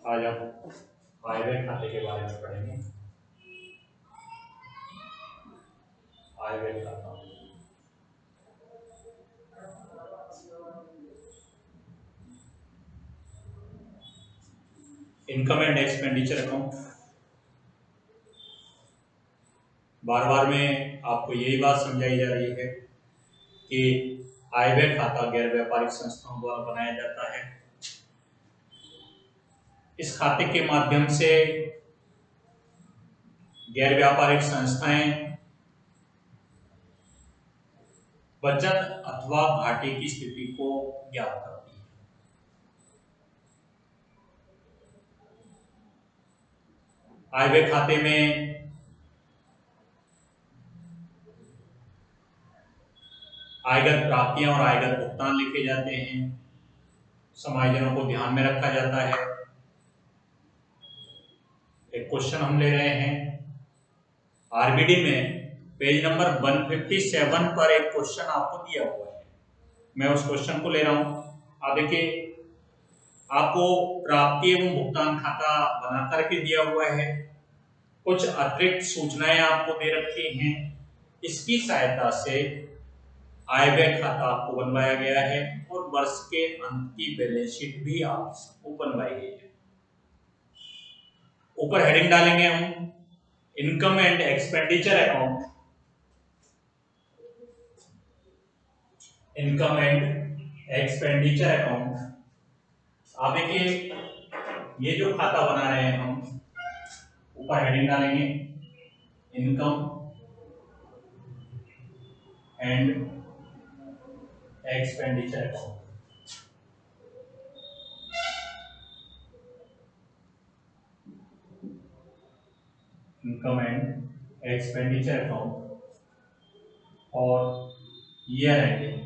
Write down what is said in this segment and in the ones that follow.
आज हम आयव्यय खाते के बारे में पढ़ेंगे। आयव्यय खाता, इनकम एंड एक्सपेंडिचर अकाउंट। बार बार में आपको यही बात समझाई जा रही है कि आयव्यय खाता गैर व्यापारिक संस्थाओं द्वारा बनाया जाता है। इस खाते के माध्यम से गैर व्यापारिक संस्थाएं बचत अथवा घाटे की स्थिति को ज्ञात करती है। आयव्यय खाते में आयगत प्राप्तियां और आयगत भुगतान लिखे जाते हैं। समायोजनों को ध्यान में रखा जाता है। एक क्वेश्चन हम ले रहे हैं आरबीडी में, पेज नंबर 157 पर एक क्वेश्चन आपको दिया हुआ है। मैं उस क्वेश्चन को ले रहा हूं। आप देखिए, आपको प्राप्ति एवं भुगतान खाता बना करके दिया हुआ है। कुछ अतिरिक्त सूचनाएं आपको दे रखी हैं। इसकी सहायता से आयव्यय खाता आपको बनवाया गया है और वर्ष के अंत की बैलेंस शीट भी आपको बनवाई गई है। ऊपर हेडिंग डालेंगे हम income and expenditure account. Income and expenditure account. आप देखिए, ये जो खाता बना रहे हैं हम, ऊपर हेडिंग डालेंगे income and expenditure account. Income and expenditure account और ईयर एंडिंग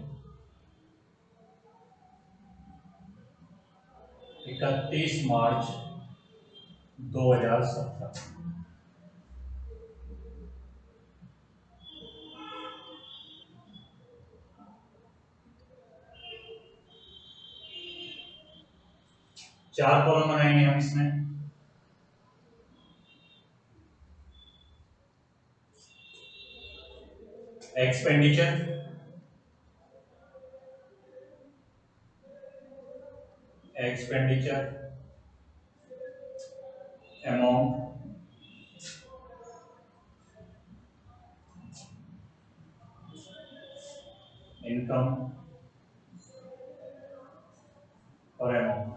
31 मार्च 2017। चार कॉलम बनाएंगे हम इसमें। एक्सपेंडिचर, एक्सपेंडिचर अमाउंट, इनकम और अमाउंट।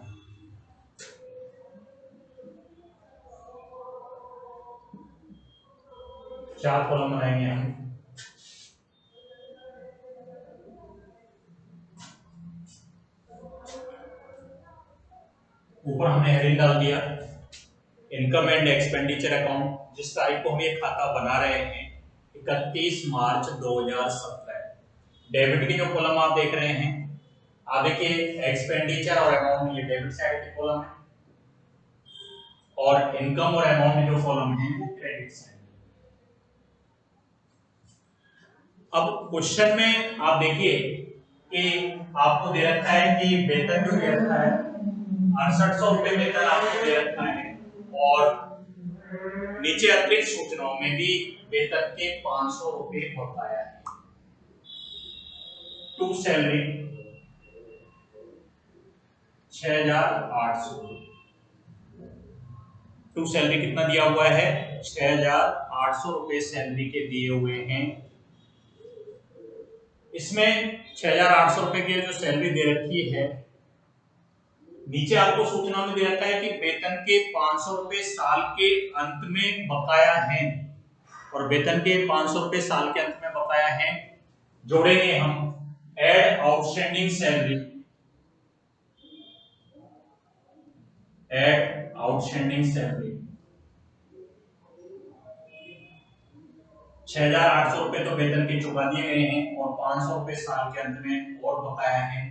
चार कॉलम बनाएंगे हम। ऊपर हमने हेडिंग डाल दिया इनकम एंड एक्सपेंडिचर अकाउंट। जिस तारीख को हम ये खाता बना रहे हैं 31 मार्च 2017। डेबिट की जो कॉलम आप देख रहे हैं, आप देखिए एक्सपेंडिचर और अमाउंट, ये डेबिट साइड की कॉलम है और इनकम और अमाउंट जो कॉलम है वो क्रेडिट साइड। अब क्वेश्चन में आप देखिए कि आपको दे रखा है कि वेतन जो दे रखा है 6800 रुपए वेतन आपको दे रखा है और नीचे अतिरिक्त सूचनाओं में भी वेतन के 500 रुपए बकाया है। To salary 6800। टू सैलरी कितना दिया हुआ है? 6800 रुपए सैलरी के दिए हुए हैं। इसमें 6800 रुपए की जो सैलरी दे रखी है, नीचे आपको सूचना में दे रखा है कि वेतन के 500 रुपए साल के अंत में बकाया हैं और वेतन के 500 रुपए साल के अंत में बकाया हैं जोड़ेंगे हम add outstanding salary, add outstanding salary 6800 रुपए तो वेतन के चुका दिए गए हैं और 500 रुपए साल के अंत में और बकाया है।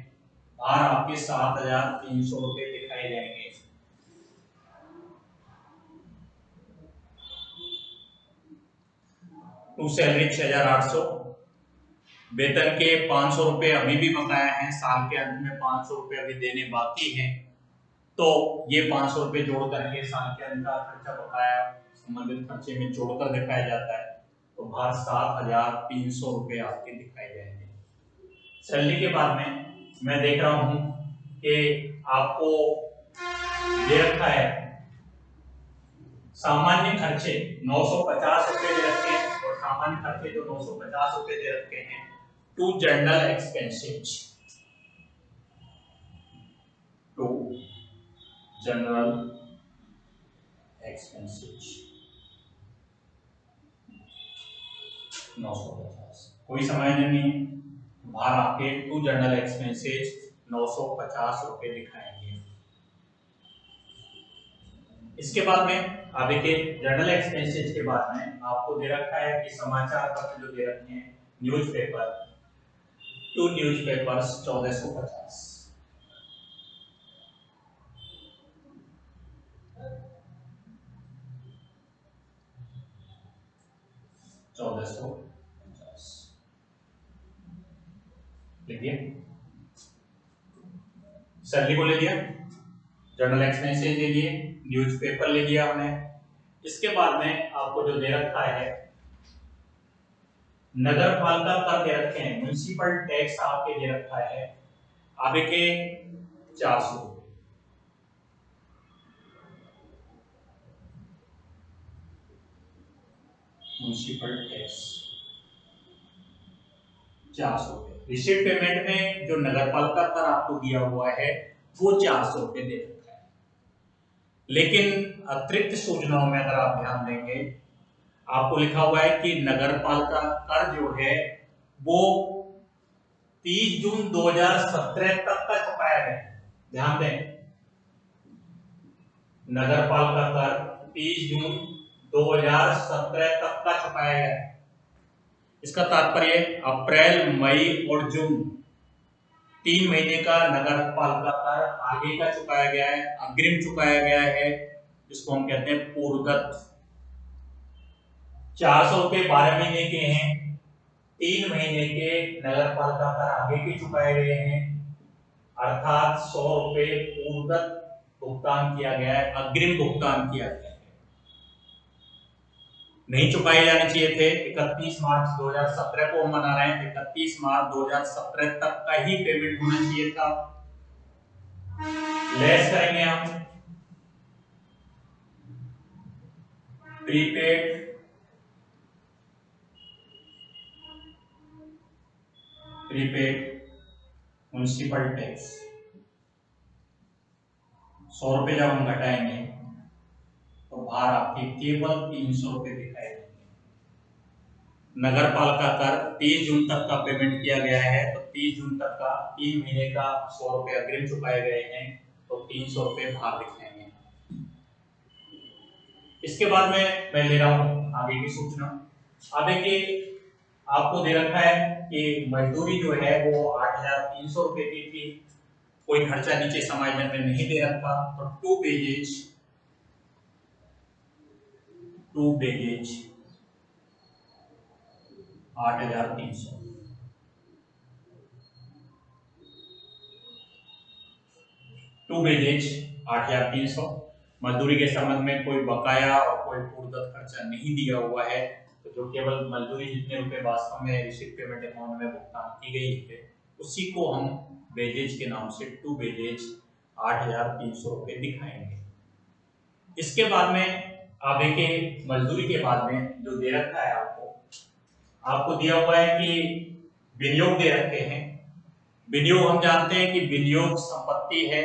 बाहर आपके 7300 रुपए दिखाए जाएंगे। टू सैलरी 6800, वेतन के 500 रुपए अभी भी बकाया है, साल के अंत में 500 रुपए अभी देने बाकी हैं। तो ये 500 रुपये जोड़ करके साल के अंत का खर्चा बकाया संबंधित खर्चे में जोड़कर दिखाया जाता है। तो बाहर 7,300 रुपये आपके दिखाए जाएंगे। सैलरी के बाद में मैं देख रहा हूं कि आपको दे रखा है सामान्य खर्चे 950 रुपये दे रखे हैं, और सामान्य खर्चे जो 950 रुपये दे रखे हैं to general expenses, to general expenses 950, कोई समझ नहीं है, बाहर आपके टू जनरल एक्सपेंसेस 950 रुपये दिखाएंगे। इसके बाद में आप देखिए जनरल एक्सपेंसेस के बाद में आपको दे रखा है कि समाचार पत्र जो दे रखे हैं न्यूज़पेपर, टू न्यूज़पेपर्स 1450, लिखिए सैलरी को ले लिया, जनरल एक्सपेंसेस ले लिए, न्यूज़पेपर ले लिया हमने। इसके बाद में आपको जो दे रखा है नगर पालिका कर दे रखे हैं, म्युनिसिपल टैक्स आपके दे रखा है आगे के 400, म्युनिसिपल टैक्स 400 रुपये। रिसीट पेमेंट में जो नगर पालिका कर आपको दिया हुआ है वो 400 रुपये दे रखा है। लेकिन अतिरिक्त सूचनाओं में अगर आप ध्यान देंगे आपको लिखा हुआ है कि नगर पालिका कर जो है वो 30 जून 2017 तक का छुपाया गया है। ध्यान दें, नगर पालिका कर 30 जून 2017 तक का छुपाया गया है। इसका तात्पर्य अप्रैल, मई और जून 3 महीने का नगर पालिका कर आगे का चुकाया गया है, अग्रिम चुकाया गया है, जिसको हम कहते हैं पूर्वगत। 400 रुपये 12 महीने के हैं, 3 महीने के नगर पालिका कर आगे के चुकाए गए हैं, अर्थात 100 रुपये पूर्वगत भुगतान किया गया है, अग्रिम भुगतान किया गया है। नहीं चुकाए जाने चाहिए थे। 31 मार्च 2017 को हम मना रहे हैं, 31 मार्च 2017 तक का ही पेमेंट होना चाहिए था। लेस करेंगे हम प्रीपेड म्युनिसिपल टैक्स 100 रुपये जब हम घटाएंगे तो बाहर आपके केवल 300 रुपये दिखाई देंगे। नगर पालिका कर 30 जून तक का पेमेंट किया गया है, तो 30 जून तक का 3 महीने का 100 रुपये अग्रिम चुकाए गए हैं, तो 300 रुपये बाहर दिखाएंगे। इसके बाद में मैं ले रहा हूं आगे की सूचना। आगे के आपको दे रखा है कि मजदूरी जो है वो 8,300 रुपये की थी, कोई खर्चा नीचे समायोजन में नहीं दे रखा, तो टू वेजेज 8,300, टू वेजेज 8,300। मजदूरी के संबंध में कोई बकाया और कोई पूर्वगत खर्चा नहीं दिया हुआ है, तो जो केवल मजदूरी जितने रुपए वास्तव में रिसीट पेमेंट अकाउंट में भुगतान की गई है उसी को हम वेजेज के नाम से टू वेजेज 8,300 रुपये दिखाएंगे। इसके बाद में आप देखिए मजदूरी के बाद में जो दे रखा है आपको दिया हुआ है कि विनियोग दे रखे हैं। विनियोग हम जानते हैं कि विनियोग संपत्ति है,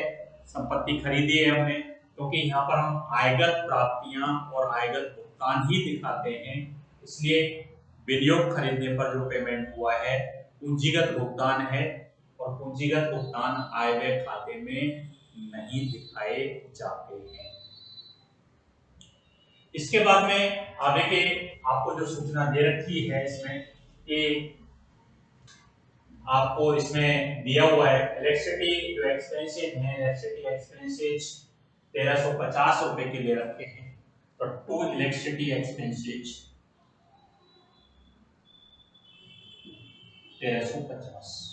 संपत्ति खरीदी है हमने, क्योंकि यहाँ पर हम आयगत प्राप्तियां और आयगत भुगतान ही दिखाते हैं, इसलिए विनियोग खरीदने पर जो पेमेंट हुआ है पूंजीगत भुगतान है, और पूंजीगत भुगतान आय व्यय खाते में नहीं दिखाए जाते हैं। इसके बाद में आगे के आपको जो सूचना दे रखी है इसमें कि आपको इसमें दिया हुआ है इलेक्ट्रिसिटी जो एक्सपेंसेस है, इलेक्ट्रिसिटी एक्सपेंसेस 1,350 रुपए के लिए रखे हैं, तो to electricity expenses 1,350।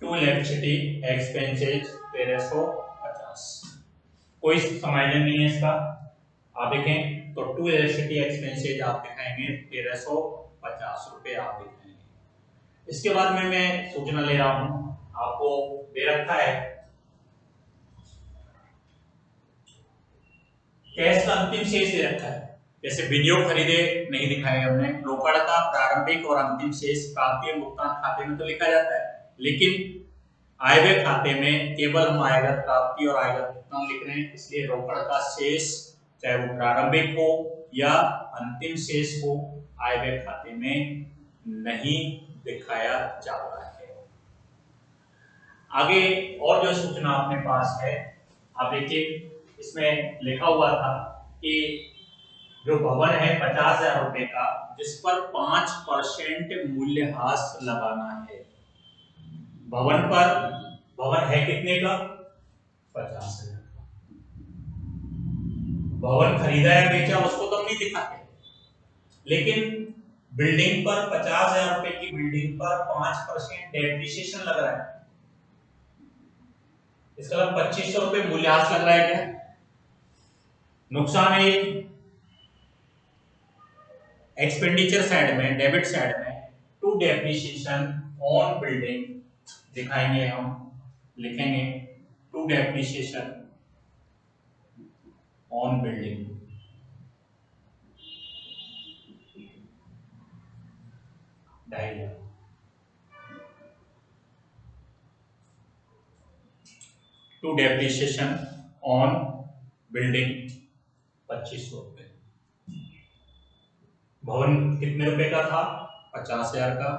To electricity expenses 1350। कोई समायोजन नहीं है इसका। आप देखें तो टू इलेक्ट्रिसिटी एक्सपेंसेज आप दिखाएंगे 1350 रुपए आप दिखाएंगे। इसके बाद में मैं सूचना ले रहा हूं, आपको दे रखा है कैश का अंतिम शेष दे रखा है। जैसे विनियोग खरीदे नहीं दिखाया हमने, रोकड़ का प्रारंभिक और अंतिम शेष प्राप्ति भुगतान खाते में तो लिखा जाता है, लेकिन आय व्यय खाते में केवल हम आयगत प्राप्ति और आयगत भुगतान लिख रहे हैं, इसलिए रोकड़ का शेष चाहे वो प्रारंभिक हो या अंतिम शेष हो आय व्यय खाते में नहीं दिखाया जा रहा है। आगे और जो सूचना अपने पास है, आप देखिए इसमें लिखा हुआ था कि जो भवन है 50,000 रुपए का, जिस पर 5% मूल्यह्रास लगाना है। भवन पर, भवन है कितने का? 50,000। भवन खरीदा या बेचा उसको तो हम नहीं दिखाते, लेकिन बिल्डिंग पर 50,000 रुपए की बिल्डिंग पर 5% डेप्रिसिएशन लग रहा है, इसका मतलब 2500 रुपए मूल्यह्रास लग रहा है। क्या नुकसान है? एक्सपेंडिचर साइड में, डेबिट साइड में टू डेप्रिसिएशन ऑन बिल्डिंग दिखाएंगे, हम लिखेंगे to depreciation on building. To depreciation on building 2500 रुपए। भवन कितने रुपए का था? 50,000 का।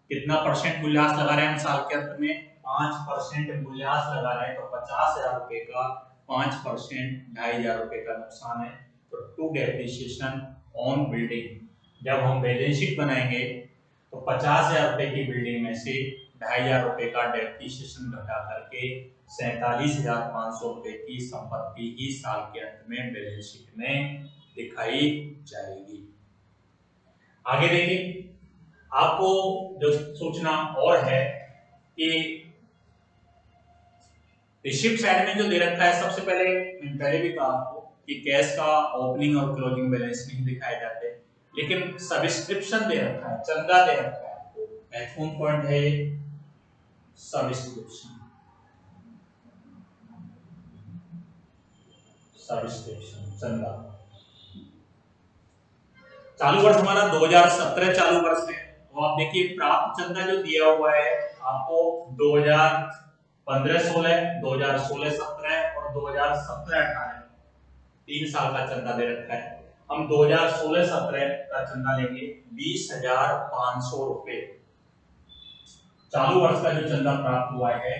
कितना परसेंट मूल्यह्रास लगा रहे हैं हम साल के अंत में? 5% मूल्यह्रास लगा रहे हैं, तो 50,000 रुपए का 5% 2,500 रुपए का नुकसान है। तो टू डेप्रिसिएशन ऑन बिल्डिंग जब हम बैलेंस शीट बनाएंगे तो 50,000 रुपए की बिल्डिंग में से 2,500 रुपए का डेप्रिसिएशन घटा करके 47,500 रुपए की संपत्ति ही साल के अंत में बैलेंस शीट में दिखाई जाएगी। आगे देखिए, आपको जो सूचना और है कि रिसिप्ट साइड में जो दे रखा है, सबसे पहले मैंने पहले भी कहा आपको कि कैश का ओपनिंग और क्लोजिंग बैलेंस नहीं दिखाए जाते, लेकिन सब्सक्रिप्शन दे रखा है, चंदा दे रखा है। आपको महत्वपूर्ण पॉइंट है ये सब्सक्रिप्शन। सब्सक्रिप्शन चंदा। चालू वर्ष हमारा 2017 चालू वर्ष है, तो आप देखिए प्राप्त चंदा जो दिया हुआ है आपको 2015-16, 2016-17 और 2017-18 3 साल का चंदा दे रखा है। हम 2016-17 का चंदा लेंगे 20,500 रुपए। चालू वर्ष का जो चंदा प्राप्त हुआ है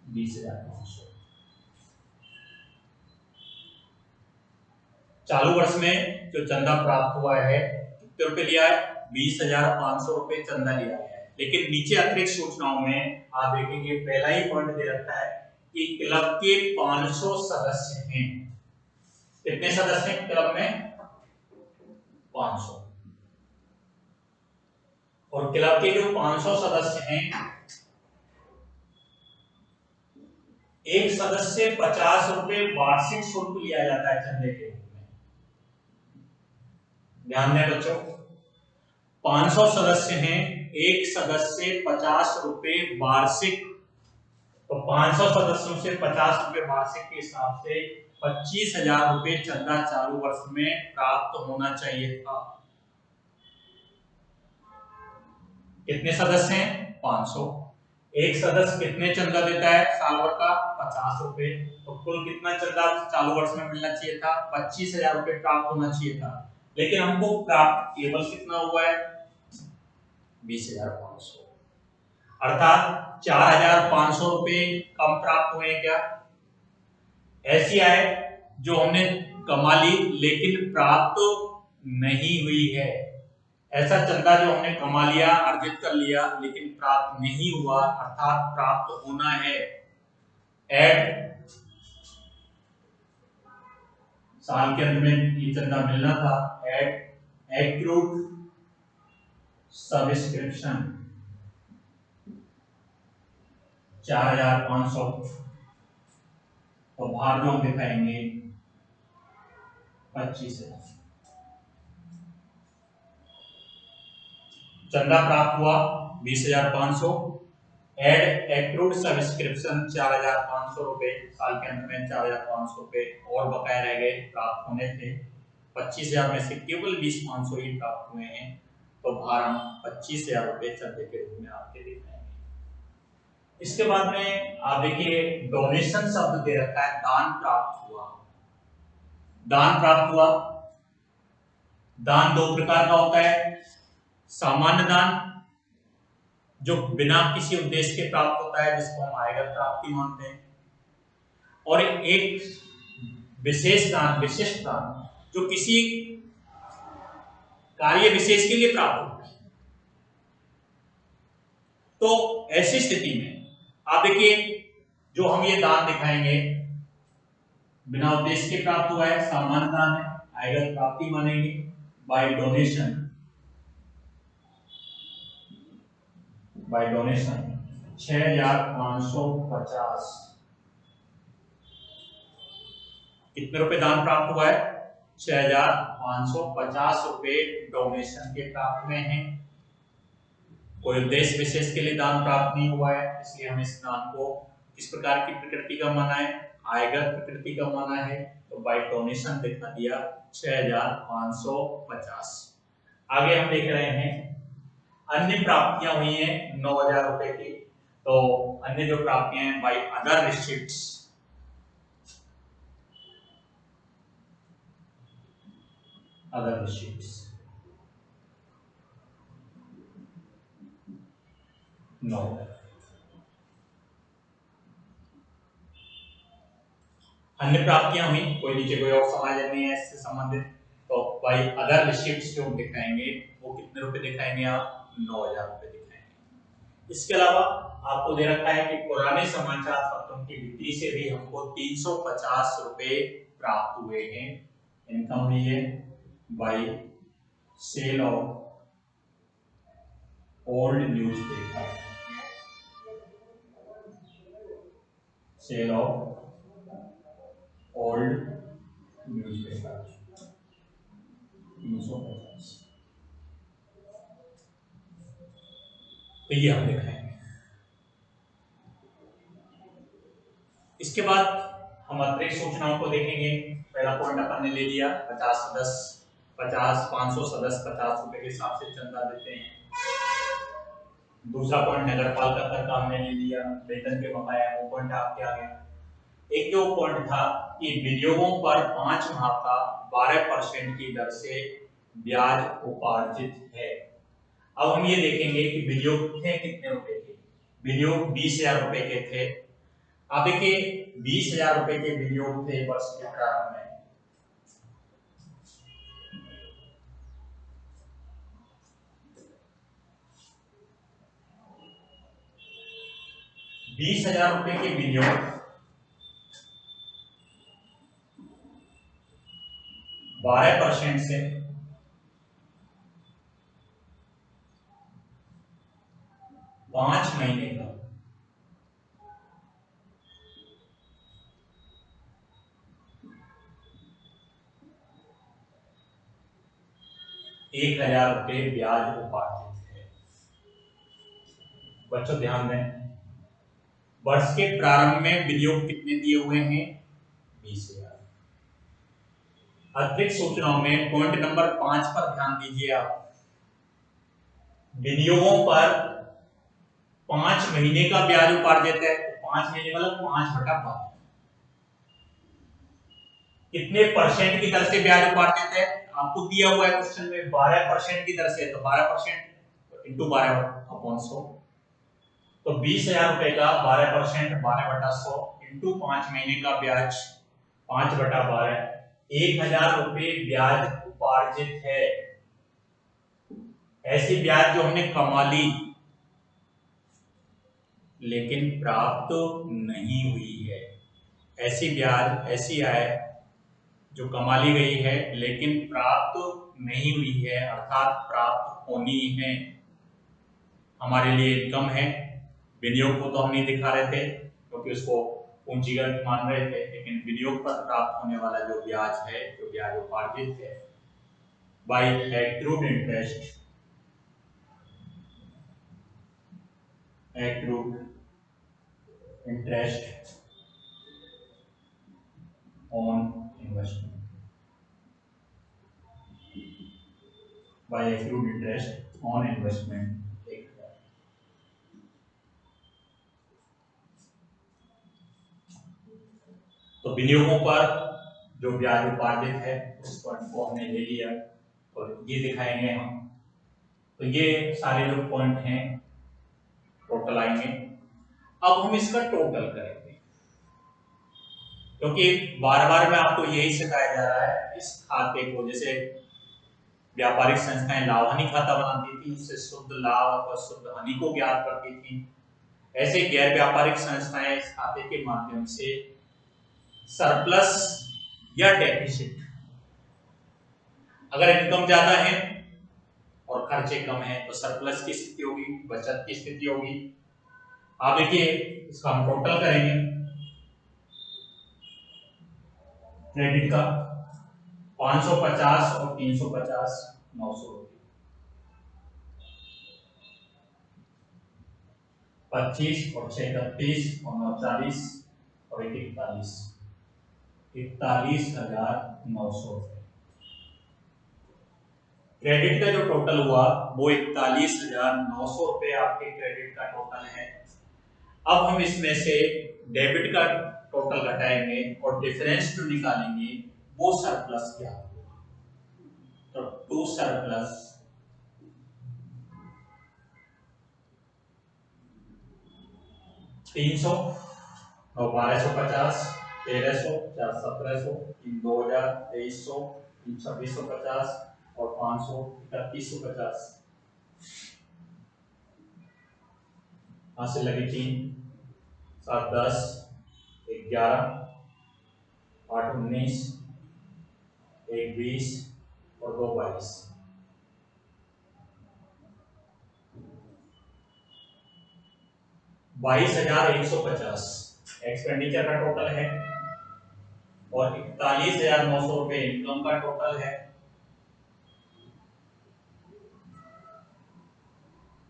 20,500। चालू वर्ष में जो चंदा प्राप्त हुआ है कितने रुपए लिया है? 20,500 रुपए चंदा लिया है। लेकिन नीचे अतिरिक्त सूचनाओं में आप देखेंगे पहला ही पॉइंट दे रखा है कि क्लब के 500 सदस्य हैं। कितने सदस्य हैं क्लब में? 500। और क्लब के जो 500 सदस्य हैं, एक सदस्य 50 रुपए वार्षिक शुल्क लिया जाता है चंदे के रूप में। ध्यान दें बच्चों, 500 सदस्य हैं, एक सदस्य 50 रुपए वार्षिक, तो 500 सदस्यों से 50 रुपए वार्षिक के हिसाब से 25,000 रुपए चंदा चालू वर्ष में प्राप्त होना चाहिए था। कितने सदस्य हैं? 500। एक सदस्य कितने चंदा देता है साल भर का? 50 रुपए। तो कुल कितना चंदा चालू वर्ष में मिलना चाहिए था? 25,000 रुपए प्राप्त होना चाहिए था, लेकिन हमको प्राप्त केवल कितना हुआ है? 20,500। अर्थात 4,500 रुपए कम प्राप्त हुए। क्या ऐसी आय जो हमने कमा ली लेकिन प्राप्त नहीं हुई है? ऐसा चंदा जो हमने कमा लिया, अर्जित कर लिया, लेकिन प्राप्त नहीं हुआ, अर्थात प्राप्त होना है। ऐड साल के अंत में ये चंदा मिलना था, ऐड एक्रूड सब्सक्रिप्शन 4,500, तो भार जो हम दिखाएंगे 25,000। चंदा प्राप्त हुआ 20,500, एड एक्रूड सब्सक्रिप्शन 4,500 रुपए, साल के अंत में 4,500 रुपए और बकाया रह गए प्राप्त होने थे। 25,000 में से केवल 20,500 ही प्राप्त हुए हैं, तो भार हम 25,000 रुपए चंदे के रूप में आपके दिखाएंगे। इसके बाद में आप देखिए डोनेशन शब्द दे रखा है, दान प्राप्त हुआ। दान प्राप्त हुआ, दान दो प्रकार का होता है, सामान्य दान जो बिना किसी उद्देश्य के प्राप्त होता है, जिसको हम आयकर प्राप्ति मानते हैं, और एक विशेष दान, विशिष्ट दान जो किसी कार्य विशेष के लिए प्राप्त होता है। तो ऐसी स्थिति में आप देखिए जो हम ये दान दिखाएंगे बिना उद्देश्य के प्राप्त हुआ है, सामान्य दान है, आयकर प्राप्ति मानेंगे। बाय डोनेशन 6,550, कितने रुपए दान प्राप्त हुआ है? 6,550 रुपए डोनेशन के प्राप्त हुए हैं। कोई उद्देश्य विशेष के लिए दान प्राप्त नहीं हुआ है, इसलिए हम इस दान को किस प्रकार की प्रकृति का माना है? आयकर प्रकृति का माना है। तो बाय डोनेशन दिखा दिया 6,550। आगे हम देख रहे हैं अन्य प्राप्तियां हुई हैं 9,000 रुपए की। तो अन्य जो प्राप्तियां हैं by other receipts, other receipts 9,000। अन्य प्राप्तियां हुई, कोई नीचे कोई और समायोजन नहीं है इससे संबंधित, तो बाय अदर रिसीट्स जो हम दिखाएंगे वो कितने रुपए दिखाएंगे? आप 9,000 रुपए दिखाएंगे। इसके अलावा आपको दे रखा है कि पुराने समाचार पत्रों की बिक्री से भी हमको 350 रुपए प्राप्त हुए हैं। इनकम हुई है by sale of old newspaper, sale of old newspaper 350। तो ये हम दिखाएंगे। इसके बाद हम अतिरिक्त सूचनाओं को देखेंगे। पहला पॉइंट अपन ने ले लिया 50 सदस्य, 500 सदस्य 50 रुपए के हिसाब से चंदा देते हैं। दूसरा पॉइंट नगर पालिका कर का हमने ले लिया, वेतन के बकाया, वो पॉइंट आपके आ गया। एक जो पॉइंट था कि विनियोगों पर 5 माह का 12% की दर से ब्याज उपार्जित है। अब हम ये देखेंगे कि विनियोग थे कितने रुपए के? विनियोग 20,000 रुपए के थे। आप देखिए 20,000 रुपए के विनियोग थे वर्ष के प्रारंभ में। ₹20,000 के विनियोग 12% से 5 महीने का 1,000 रुपए ब्याज उपार्जित है। बच्चों ध्यान दें, वर्ष के प्रारंभ में विनियोग कितने दिए हुए हैं? 20,000। अतिरिक्त सूचनाओं में पॉइंट नंबर 5 पर ध्यान दीजिए आप। विनियोगों पर 5 महीने का ब्याज उपार्जित है। 5 महीने मतलब 5/12। कितने परसेंट की दर से ब्याज उपार्जित है? आपको दिया हुआ है क्वेश्चन में 12% की दर से, तो 12% इंटू 12/100। तो 20,000 रुपए का 12%, 12/100 इंटू 5 महीने का ब्याज 5/12, 1,000 रुपए ब्याज उपार्जित है। ऐसी ब्याज जो हमने कमा ली लेकिन प्राप्त नहीं हुई है। ऐसी ब्याज, ऐसी आय जो कमा ली गई है लेकिन प्राप्त नहीं हुई है, अर्थात प्राप्त होनी है, हमारे लिए इनकम है। विनियोग को तो हम नहीं दिखा रहे थे क्योंकि उसको पूंजीगत मान रहे थे, लेकिन विनियोग पर प्राप्त होने वाला जो ब्याज है, जो ब्याज उपार्जित है by accrued interest, accrued interest on investment, by accrued interest on investment. तो विनियोगों पर जो ब्याज उपार्जित है उस पॉइंट को हमने ले लिया और ये दिखाएंगे हम। तो ये सारे जो पॉइंट हैं टोटल आएंगे। अब हम इसका टोटल करेंगे क्योंकि बार बार में आपको यही सिखाया जा रहा है, इस खाते को जैसे व्यापारिक संस्थाएं लाभ हानि खाता बनाती थी, उससे शुद्ध लाभ और शुद्ध हानि को ज्ञात करती थी, ऐसे गैर व्यापारिक संस्थाएं इस खाते के माध्यम से सरप्लस या डेफिसिट, अगर इनकम ज्यादा है और खर्चे कम है तो सरप्लस की स्थिति होगी, बचत की स्थिति होगी। आप देखिए इसका हम टोटल करेंगे। क्रेडिट का 550 और 350 900 रुपये, 25 और 6 31 और 9 40 और 41 41,900 रुपये। क्रेडिट का जो टोटल हुआ वो 41,900 रुपये आपके क्रेडिट का टोटल है। अब हम इसमें से डेबिट का टोटल घटाएंगे और डिफरेंस जो निकालेंगे वो सरप्लस क्या होगा। तो टू सरप्लस 300 और 1250, 1300, 1700, 2000, 2300, 2650 और 500, 3150। यहां से लगी 3, 7 10, 11, 8 19, 1 20 और 2 22। 22,150 एक्सपेंडिचर का टोटल है और 41,900 रुपये इनकम का टोटल है।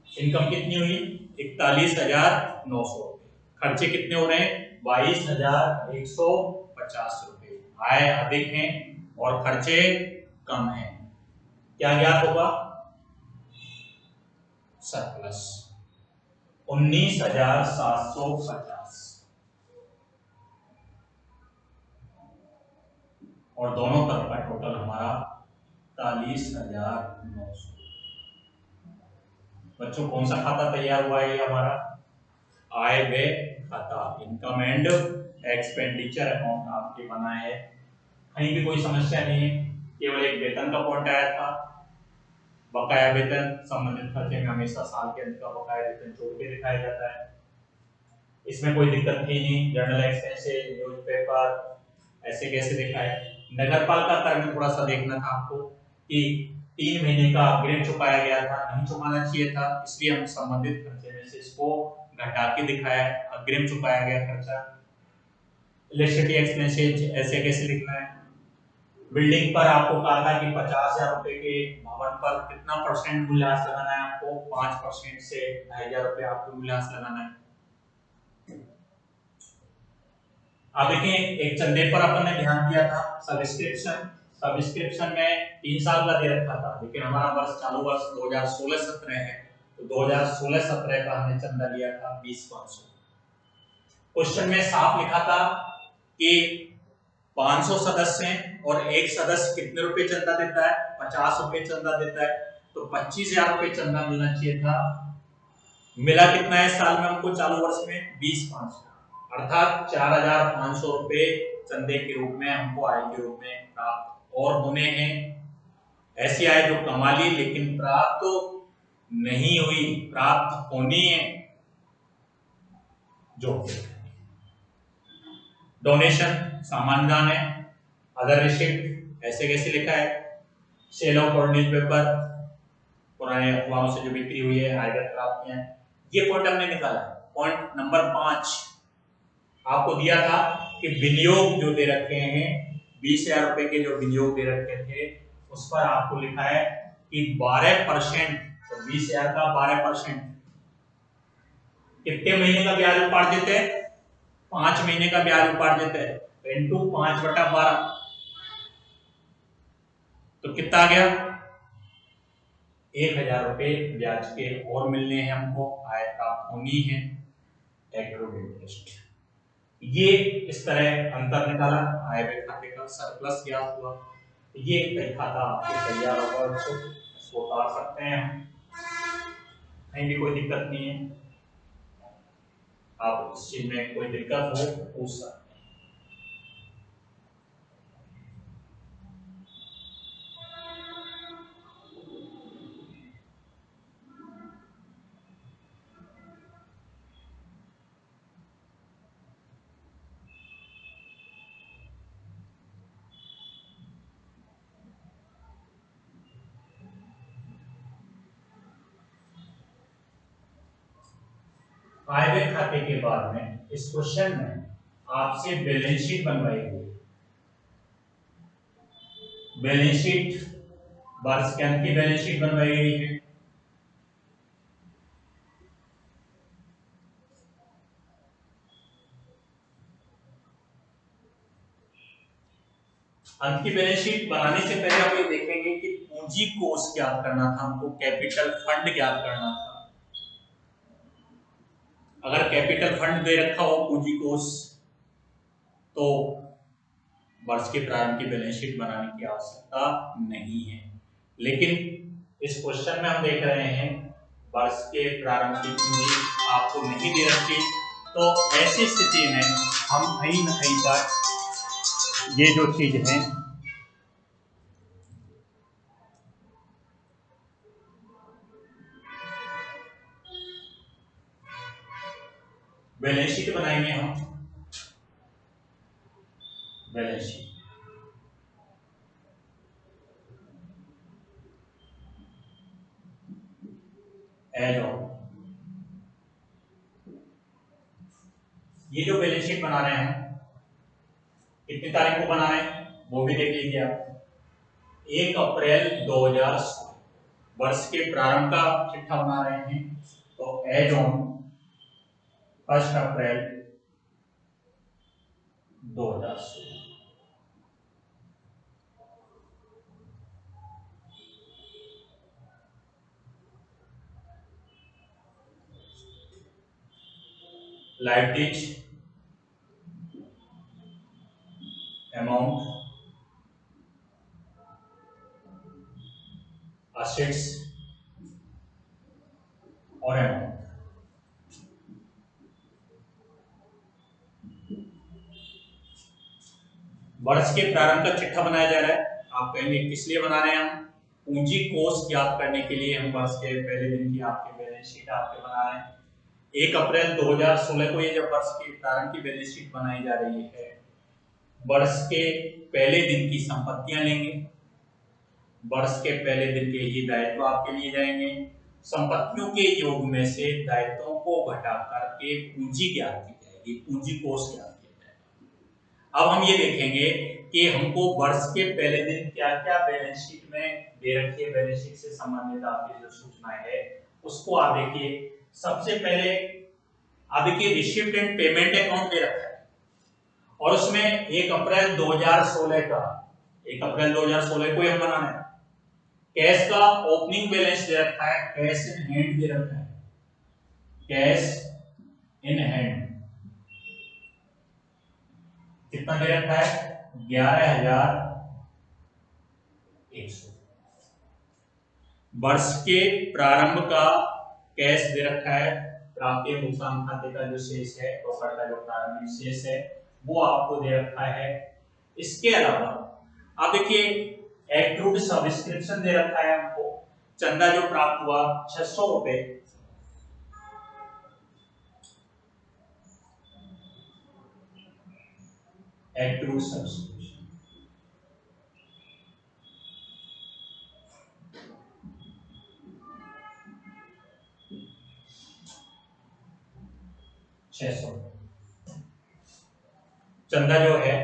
इनकम कितनी हुई 41,900 रुपये, खर्चे कितने हो रहे हैं 22,150 रुपये। आय अधिक हैं और खर्चे कम हैं, क्या ज्ञात होगा सरप्लस 19,750 और दोनों तरफ का टोटल हमारा 41,900। बच्चों कौन सा खाता तैयार हुआ है ये हमारा आय व्यय खाता, इनकम एंड एक्सपेंडिचर अकाउंट आपके बना है। कहीं भी कोई समस्या नहीं है, केवल एक वेतन का पॉइंट आया था, बकाया वेतन संबंधित खर्चे में हमेशा साल के अंत का बकाया वेतन जोड़ के दिखाया जाता है, इसमें कोई दिक्कत थी नहीं। जर्नल एक्सपेंसेस, न्यूज़पेपर ऐसे कैसे दिखाए। नगरपालिका कर में थोड़ा सा देखना था आपको कि 3 महीने का अग्रिम चुकाया गया था, नहीं चुकाना चाहिए था, इसलिए हम संबंधित खर्चे में से इसको घटा के दिखाया है, अग्रिम चुकाया गया खर्चा। इलेक्ट्रिसिटी एक्सपेंसेस ऐसे कैसे लिखना है। बिल्डिंग पर आपको कहा था कि 50,000 रुपए के भवन पर कितना परसेंट मूल्यह्रास लगाना है, आपको 5% से 2,500 रुपए आपको मूल्यह्रास लगाना है। आप देखें एक चंदे पर अपन ने ध्यान दिया था, सब्सक्रिप्शन में 3 साल का दे रखा था, लेकिन हमारा वर्ष चालू वर्ष 2016-17 है, तो 2016-17 का हमने चंदा लिया था 20,500। क्वेश्चन में साफ लिखा था कि 500 सदस्य हैं और एक सदस्य कितने रुपए चंदा देता है 50 रुपए चंदा देता है, तो 25,000 रुपए चंदा मिलना चाहिए था। मिला कितना है साल में हमको चालू वर्ष में 20,500, अर्थात 4,500 रुपए चंदे के रूप में हमको आय के रूप में प्राप्त और होने हैं। ऐसी आय जो कमा ली लेकिन प्राप्त तो नहीं हुई, प्राप्त होनी है। जो डोनेशन सामान्य दान है, अदर रिसिप्ट ऐसे कैसे लिखा है, सेल ऑफ ओल्ड न्यूज़पेपर पुराने अखबारों से जो बिक्री हुई है, आयकर प्राप्तियां, ये पॉइंट हमने निकाला। पॉइंट नंबर 5 आपको दिया था कि विनियोग जो दे रखे हैं 20,000 रुपए के जो विनियोग दे रखे थे उस पर आपको लिखा है कि 12%, तो 20,000 का 12% कितने महीने का ब्याज उपार्जित है? 5 महीने का ब्याज उपार्जित है, तो इंटू 5/12 तो कितना आ गया? 1,000 रुपए ब्याज के और मिलने हैं हमको, आय प्राप्त होनी है, एक्रूड इंटरेस्ट। ये इस तरह अंतर निकाला, आय व्यय खाते का सरप्लस ज्ञात हुआ। ये तय खाता आपके तैयार होगा, इसको उतार सकते हैं हम, कहीं भी कोई दिक्कत नहीं है। आप इस चीज में कोई दिक्कत हो तो पूछ सकते हैं। आय व्यय खाते के बाद में इस क्वेश्चन में आपसे बैलेंस शीट बनवाई गई। बैलेंस शीट वर्ष के अंत की बैलेंस शीट बनवाई गई है। अंत की बैलेंस शीट बनाने से पहले आप ये देखेंगे कि पूंजी कोष ज्ञात करना था हमको, कैपिटल फंड ज्ञात करना था। अगर कैपिटल फंड दे रखा हो पूंजी कोष तो वर्ष के प्रारंभ की बैलेंस शीट बनाने की आवश्यकता नहीं है। लेकिन इस क्वेश्चन में हम देख रहे हैं वर्ष के प्रारंभ की पूंजी आपको नहीं दे रखी, तो ऐसी स्थिति में हम कहीं न कहीं पर ये जो चीज है बैलेंस शीट बनाएंगे। हम बैलेंस शीट एज ऑन, ये जो बैलेंस शीट बना रहे हैं कितनी तारीख को बना रहे हैं वो भी देख लीजिए आप। 1 अप्रैल 2016 वर्ष के प्रारंभ का चिट्ठा बना रहे हैं, तो as on 1 April 2016। Liabilities amount, assets और अमाउंट। वर्ष के प्रारंभ का चिट्ठा बनाया जा रहा है। आप कहेंगे किस लिए बना रहे हैं? हम पूंजी कोष ज्ञात करने के लिए हम वर्ष के पहले दिन की आपके बैलेंस शीट आपके बना रहे हैं। 1 अप्रैल 2016 को ये जब वर्ष के प्रारंभ की बैलेंस शीट बनाई जा रही है, वर्ष के पहले दिन की संपत्तियां लेंगे, वर्ष के पहले दिन के ही दायित्व आपके लिए जाएंगे, संपत्तियों के योग में से दायित्वों को घटा करके पूंजी ज्ञात की जाएगी, पूंजी कोष ज्ञात किया जाएगा। अब हम ये देखेंगे कि हमको वर्ष के पहले दिन क्या क्या बैलेंस शीट में दे रखी है, बैलेंस शीट से संबंधित आपकी जो सूचनाएं है उसको आप देखिए। सबसे पहले आप देखिए रिसिप्ट एंड पेमेंट अकाउंट दे रखा है और उसमें 1 अप्रैल 2016 का 1 अप्रैल 2016 को हम बनाना है। कैश का ओपनिंग बैलेंस दे रखा है, कैश इन हैंड दे रखा है, कैश इन हैंड कितना दे रखा है? 11,100। वर्ष के प्रारंभ का कैश दे रखा है, प्राप्ति भुगतान खाते का जो शेष है, प्रॉफिट का जो प्रारंभिक शेष है वो आपको दे रखा है। इसके अलावा आप देखिए एक्रूड सब्सक्रिप्शन दे रखा है हमको, चंदा जो प्राप्त हुआ 600 रुपए, एक्रूड सब्सक्रिप्शन। 600। चंदा जो है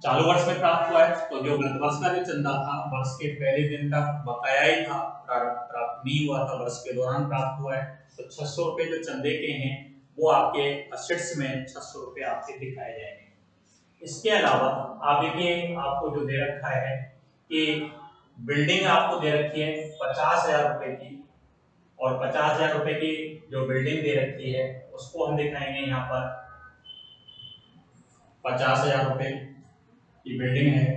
चालू वर्ष में प्राप्त हुआ है, तो जो गत वर्ष का जो चंदा था वर्ष के पहले दिन तक बकाया ही था, प्राप्त नहीं हुआ था, वर्ष के दौरान प्राप्त हुआ है। तो 600 रुपए जो चंदे के हैं वो आपके असेट्स में 600 रुपए आपके दिखाए जाएंगे। इसके अलावा आप देखिए आपको जो दे रखा है कि बिल्डिंग आपको दे रखी है 50,000 रुपए की, और 50,000 रुपए की जो बिल्डिंग दे रखी है उसको हम दिखाएंगे यहाँ पर 50,000 रुपए की बिल्डिंग है।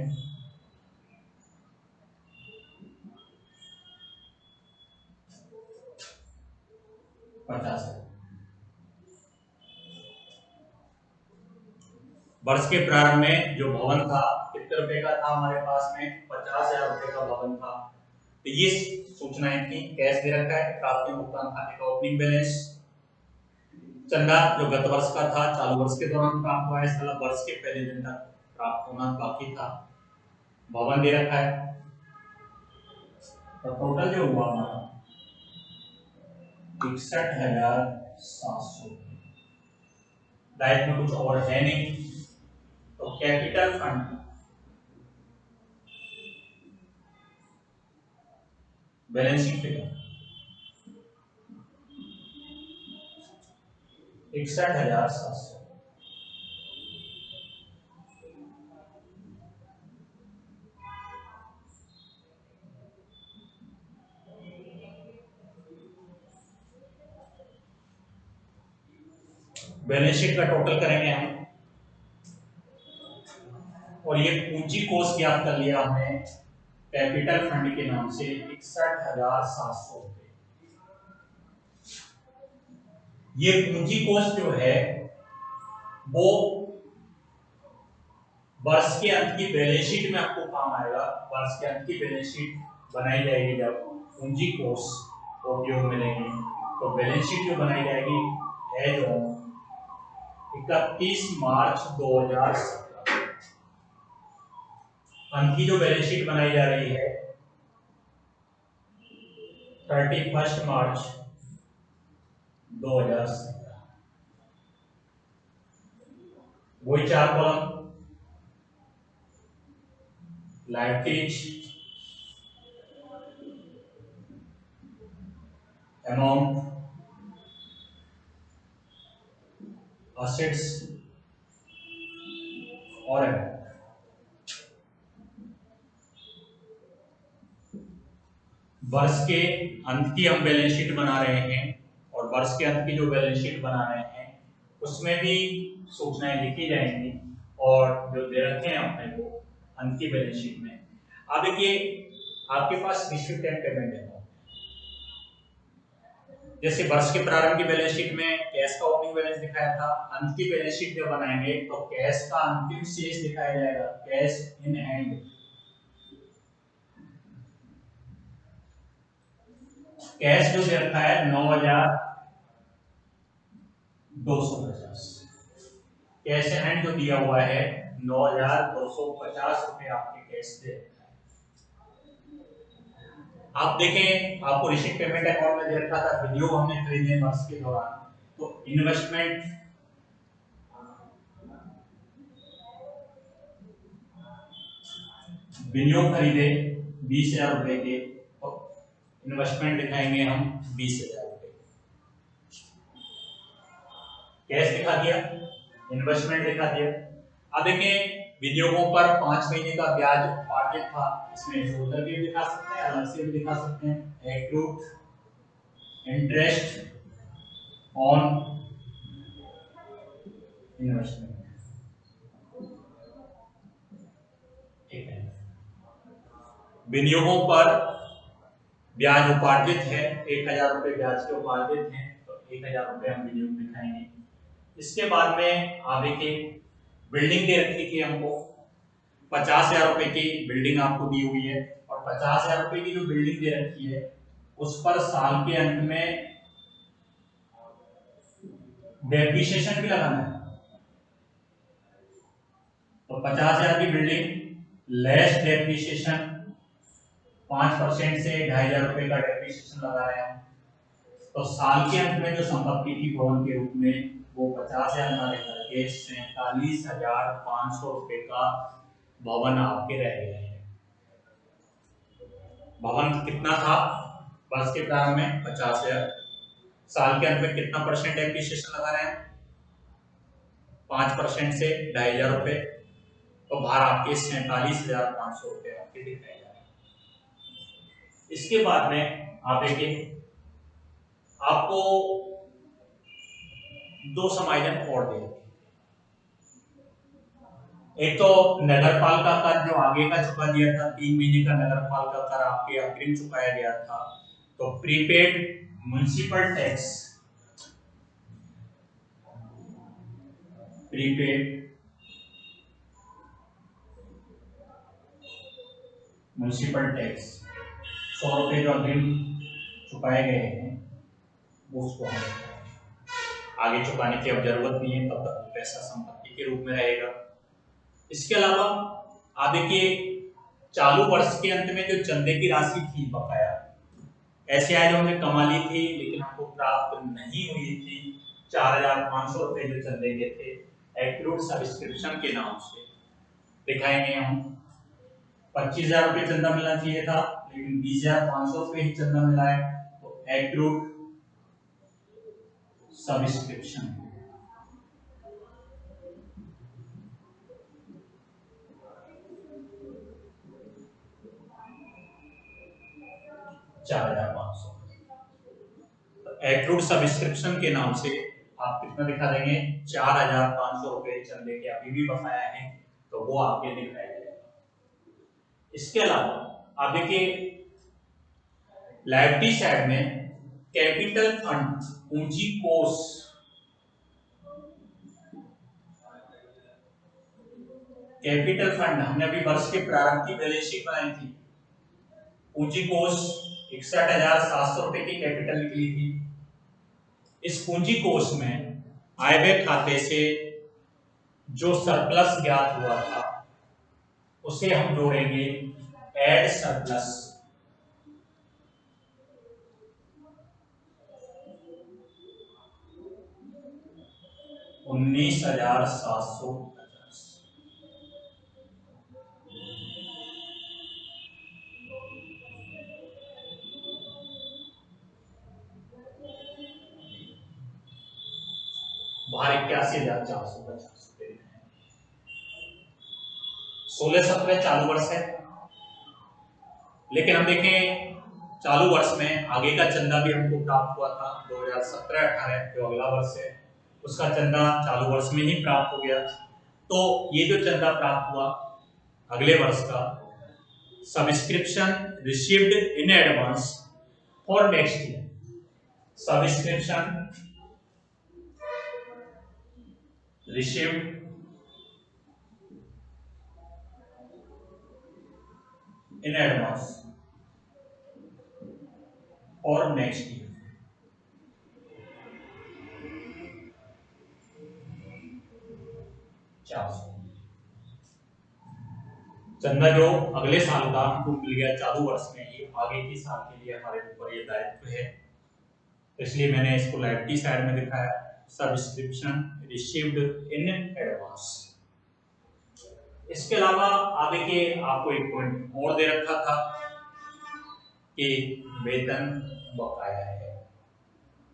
वर्ष के प्रारंभ में जो भवन था कितने रुपए का था हमारे पास में, 50,000 रुपए का भवन था। तो ये सूचनाएं थी। कैश दे रखा है, प्राप्ति भुगतान खाते का ओपनिंग बैलेंस, चंदा जो गत वर्ष का था चालू वर्ष के दौरान प्राप्त हुआ है, इसका वर्ष के पहले दिन तक प्राप्त होना बाकी था, भवन दे रखा है। तो टोटल जो हुआ हमारा 61,700। डाइट में कुछ और है नहीं, तो capital fund balance sheet figure 61,700। Balance sheet का टोटल करेंगे हम, और ये पूंजी कोष ज्ञात कर लिया हमने कैपिटल फंड के नाम से 61,700 रुपए। ये पूंजी कोष जो है वो वर्ष के अंत की बैलेंस शीट में आपको काम आएगा। वर्ष के अंत की बैलेंस शीट बनाई जाएगी जब पूंजी कोष उपयोग में लेंगे, तो बैलेंस शीट जो बनाई जाएगी है जो 31 मार्च 2017। अंत की जो बैलेंस शीट बनाई जा रही है 31 मार्च 2017। वही 4 कॉलम, लाइटेज, अमाउंट, असेट्स और अमाउंट। वर्ष के अंत की हम बैलेंस शीट बना रहे हैं, और वर्ष के अंत की जो बैलेंस शीट बना रहे हैं उसमें भी सूचनाएं लिखी जाएंगी, और जो दे रखे हैं अपने को अंत की बैलेंस शीट में। अब देखिए आपके पास रिसीव्ड एंड पेमेंट है, जैसे वर्ष के प्रारंभ की बैलेंस शीट में कैश का ओपनिंग बैलेंस दिखाया था, अंत की बैलेंस शीट जब बनाएंगे तो कैश का अंतिम शेष दिखाया जाएगा, कैश इन हैंड। कैश जो दे रखा है 9,250, कैश इन हैंड जो दिया हुआ है 9,250 रुपए आपके कैश दे रखा है। आप देखें आपको रिसीट पेमेंट अकाउंट में दे रखा था विनियोग हमने खरीदे वर्ष के दौरान, तो इन्वेस्टमेंट विनियोग खरीदे 20,000 रुपए के, तो इन्वेस्टमेंट दिखाएंगे हम 20,000 रुपए। कैश दिखा दिया, इन्वेस्टमेंट दिखा दिया। अब देखें विनियोगों पर 5 महीने का ब्याज उपार्जित था, इसमें टोटल भी दिखा सकते हैं, अलग से भी दिखा सकते हैं। एक्रूड इंटरेस्ट ऑन इन्वेस्टमेंट, ठीक है। विनियोगों पर ब्याज उपार्जित है, 1,000 रुपए ब्याज के उपार्जित हैं, तो 1,000 रुपए हम विनियोग दिखाएंगे। इसके बाद में आप देखिए बिल्डिंग दे रखी थी हमको, 50,000 रुपए की बिल्डिंग आपको दी हुई है, और 50,000 रुपए की जो बिल्डिंग दे रखी है उस पर साल के अंत में डेप्रिसिएशन भी लगाना है। तो 50,000 की बिल्डिंग लेस डेप्रिसिएशन 5% से 2,500 रुपए का डेप्रिसिएशन लगा रहे हैं, तो साल के अंत में जो संपत्ति थी भवन के रूप में वो 50,000 ना लेकर के 47,500 रुपए का भवन आपके रह गए हैं। भवन कितना था वर्ष के प्रारंभ में 50,000, साल के अंत में कितना परसेंट एप्रिसिएशन लगा रहे हैं 5% से 2,500 रुपए, तो बाहर आपके 47,500 रुपए आपके दिखाए जा रहे हैं। इसके बाद में आप देखिए आपको दो समायोजन और दे, एक तो नगरपालिका कर जो आगे का चुका दिया था 3 महीने का नगरपालिका कर आपके अग्रिम चुकाया गया था, तो prepaid municipal tax, prepaid municipal tax 100 रुपए जो अग्रिम चुकाए गए हैं उसको हम आगे चुकाने की अब जरूरत नहीं है, तब तक पैसा संपत्ति के रूप में रहेगा। इसके अलावा आप देखिए चालू वर्ष के अंत में जो चंदे की राशि थी बकाया, ऐसे आए जो हमने कमा ली थी लेकिन हमको प्राप्त नहीं हुई थी 4,500 रुपए जो चंदे के थे एक्रूड सब्सक्रिप्शन के नाम से दिखाएंगे हम। 25,000 रुपए चंदा मिलना चाहिए था लेकिन 20,500 रुपए ही चंदा मिला है, तो एक्रूड सब्सक्रिप्शन 4,500, एक्रूड सब्सक्रिप्शन के नाम से आप कितना दिखा देंगे 4,500 रुपए चंदे के अभी भी बकाया है, तो वो आपके दिखाया जाएगा। इसके अलावा आप देखिए लायबिलिटी साइड में कैपिटल फंड पूंजी कोष, कैपिटल फंड हमने अभी वर्ष के प्रारंभ की बैलेंस शीट बनाई थी, पूंजी कोष 61,700 रुपए की कैपिटल निकली थी। इस पूंजी कोष में आय व्यय खाते से जो सरप्लस ज्ञात हुआ था उसे हम जोड़ेंगे एड सरप्लस, 19,750। बाहर 81,450 रुपए। 16-17 चालू वर्ष है, लेकिन हम देखें चालू वर्ष में आगे का चंदा भी हमको प्राप्त हुआ था 2017-18 जो अगला वर्ष है उसका चंदा चालू वर्ष में ही प्राप्त हो गया, तो ये जो चंदा प्राप्त हुआ अगले वर्ष का subscription received in advance for next year, subscription received in advance और नेक्स्ट ईयर, चंदा जो अगले साल का हमको मिल गया चालू वर्ष में ही, आगे की साल के लिए हमारे ऊपर ये दायित्व है, इसलिए मैंने इसको लायबिलिटी साइड में दिखाया सब्सक्रिप्शन रिसीव्ड इन एडवांस। इसके अलावा आप देखिए आपको एक पॉइंट और दे रखा था कि वेतन बकाया है,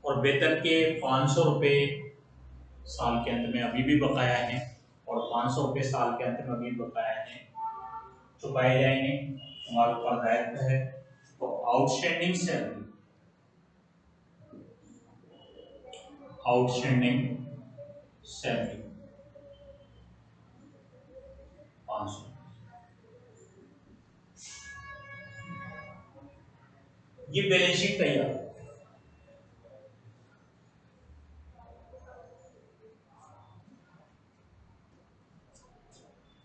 और वेतन के 500 रुपए साल के अंत में अभी भी बकाया है और 500 रुपए साल के अंत में अभी बकाया है, चुकाए जाएंगे, हमारे ऊपर दायित्व है। तो आउटस्टैंडिंग सैलरी, आउटस्टैंडिंग सैलरी 500, ये बैलेंस शीट तैयार।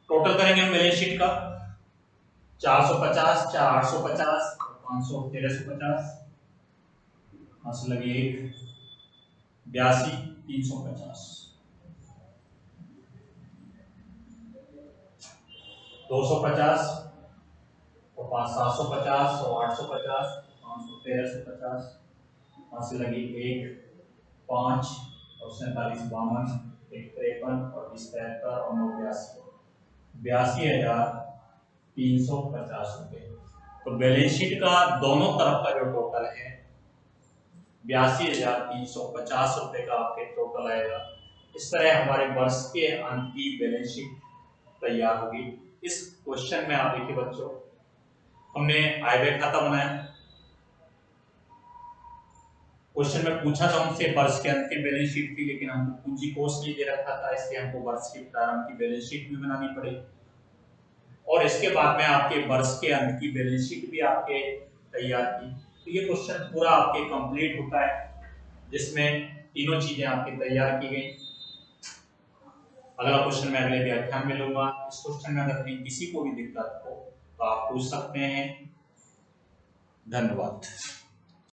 टोटल करेंगे हम बैलेंस शीट का 450, 850, 500, 1350, हासिल लगी 82, 350, 250 और 750 और 850, 500, 1350, हासिल लगी 1, 5 और 52 एक 53 और 20 73 और 9 82,350 रुपये। तो बैलेंस शीट का दोनों तरफ का जो टोटल है 82,350 रुपये का आपके टोटल आएगा। इस तरह हमारे वर्ष के अंत की बैलेंस शीट तैयार होगी। इस क्वेश्चन में आप देखिए बच्चों, हमने आय व्यय खाता बनाया। क्वेश्चन में पूछा था हमसे वर्ष के अंत की बैलेंस शीट थी, लेकिन हमको पूंजी कोष नहीं दे रखा था, इसलिए हमको वर्ष के प्रारंभ की बैलेंस शीट भी बनानी पड़ी। और इसके बाद में आपके वर्ष के अंत की बैलेंस शीट भी आपके तैयार की। तो ये क्वेश्चन पूरा आपके कंप्लीट होता है, जिसमें तीनों चीजें आपकी तैयार की गई। अगला क्वेश्चन मैं अगले व्याख्यान में लूंगा। इस क्वेश्चन में अगर कहीं किसी को भी दिक्कत हो तो आप पूछ सकते हैं। धन्यवाद।